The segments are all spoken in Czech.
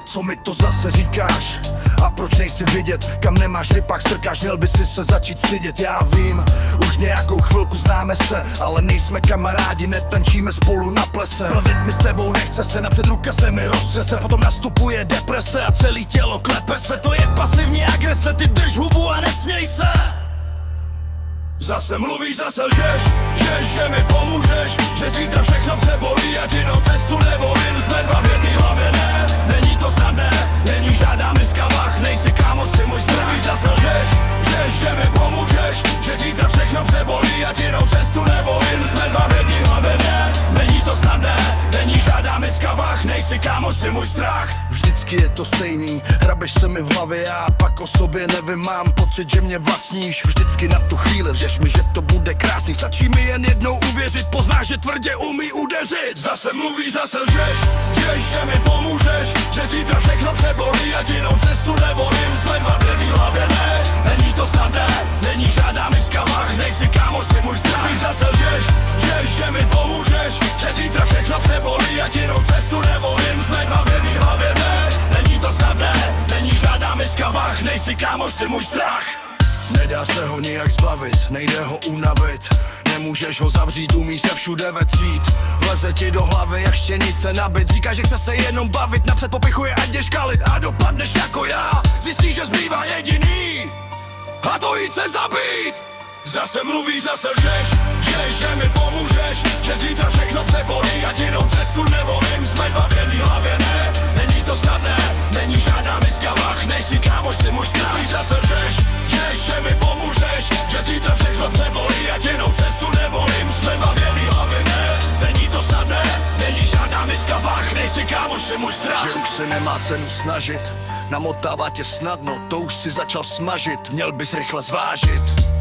Co mi to zase říkáš? A proč nejsi vidět, kam nemáš rypak strkáš? Měl by si se začít stydět, já vím. Už nějakou chvilku známe se, ale nejsme kamarádi, netančíme spolu na plese. Bavit mi s tebou nechce se, napřed ruka se mi roztřese. Potom nastupuje deprese a celý tělo klepe se. To je pasivní agrese, ty drž hubu a nesměj se. Zase mluvíš, zase lžeš, že mi pomůžeš, že zítra všechno přebolí a jinou cestu nevolím. Jsme dva v jedný hlavě, ne, není to snadné, není žádná miska vach, nejsi kámo, si můj strach. Mluvíš, zase lžeš, že mi pomůžeš, že zítra všechno přebolí a jinou cestu nevolím. Jsme dva v jedný hlavě, ne, není to snadné, není žádná miska vach, nejsi kámo, si můj strach. Vždycky je to stejný, hrabeš se mi v hlavě, já pak o sobě nevím, mám pocit, že mě vlastníš. Vždycky na tu chvíli věř mi, že to bude krásný, stačí mi jen jednou uvěřit, poznáš, že tvrdě umí udeřit. Zase mluvíš, zase lžeš, že mi pomůžeš, že zítra všechno přebolí a jinou cestu nevolím. Jsme dva v jedný hlavě, ne, není to snadné, není žádná miska vach, nejsi kámo, si můj strach. Mluvíš, zase lžeš, že mi pomůžeš, že zítra všechno přebolí a jinou cestu nevolím. Jsme dva v jedný hlavě, ne, není to snadné, není žádná miska vach, nejsi kámo, si můj strach. Nedá se ho nijak zbavit, nejde ho unavit. Nemůžeš ho zavřít, umí se všude vetřít. Vleze ti do hlavy jak štěnice na byt. Říká, že chce se jenom bavit, napřed popichuje ať jdeš kalit. A dopadneš jako já, zjistíš, že zbývá jediný, a to jít se zabít. Zase mluvíš, zase lžeš, že mi pomůžeš, že zítra všechno přebolí a jinou cestu nevolím. Jsme dva v jedný hlavě, ne, není to snadné, není žádná miska vach, nejsi kámo, si můj strach. Mluvíš, zase lžeš, že mi pomůžeš, že zítra všechno přebolí a jinou cestu nevolím. Jsme dva v jedný hlavě, ne, není to snadné, není žádná miska vach, nejsi kámo, si můj strach. Že už se nemá cenu snažit, namotává tě snadno, to už si začal smažit, měl bys rychle zvážit.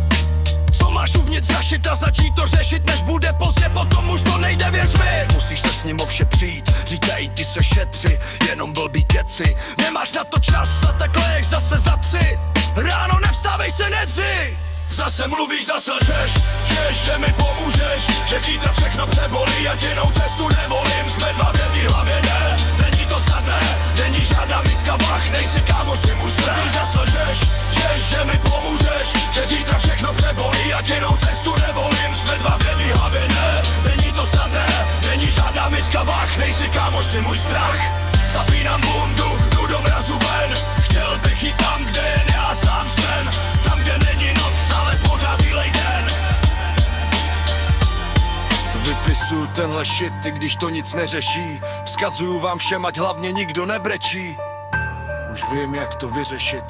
Co máš uvnitř zašit a začít to řešit, než bude pozdě, potom už to nejde, věř mi. Musíš se s ním o vše přijít, říkají ti se šetři, jenom blbý keci. Nemáš na to čas a takhle jak zase za 3. Ráno nevstávej se, nedři. Zase mluvíš, zase lžeš, že mi pomůžeš, že zítra všechno přebolí a jinou cestu nevolím. Jsme dva v jedný hlavě, ne, není to snadné, není žádná miska vach, nejsi kámo, si můj strach. Mluvíš, zase lžeš, že mi pomůžeš, že zítra všechno přebolí a jinou cestu nevolím. Jsme dva v jedný hlavě, ne, není to snadné, není žádná miska vach, nejsi kámo, si můj strach. Zapínám bundu, jdu do mrazu ven, chtěl bych jít tam, kde jen já sám jsem. Tam, kde není noc, ale pořád bílej den. Vypisuju tenhle shit, i když to nic neřeší. Vzkazuju vám všem, ať hlavně nikdo nebrečí. Už vím, jak to vyřešit.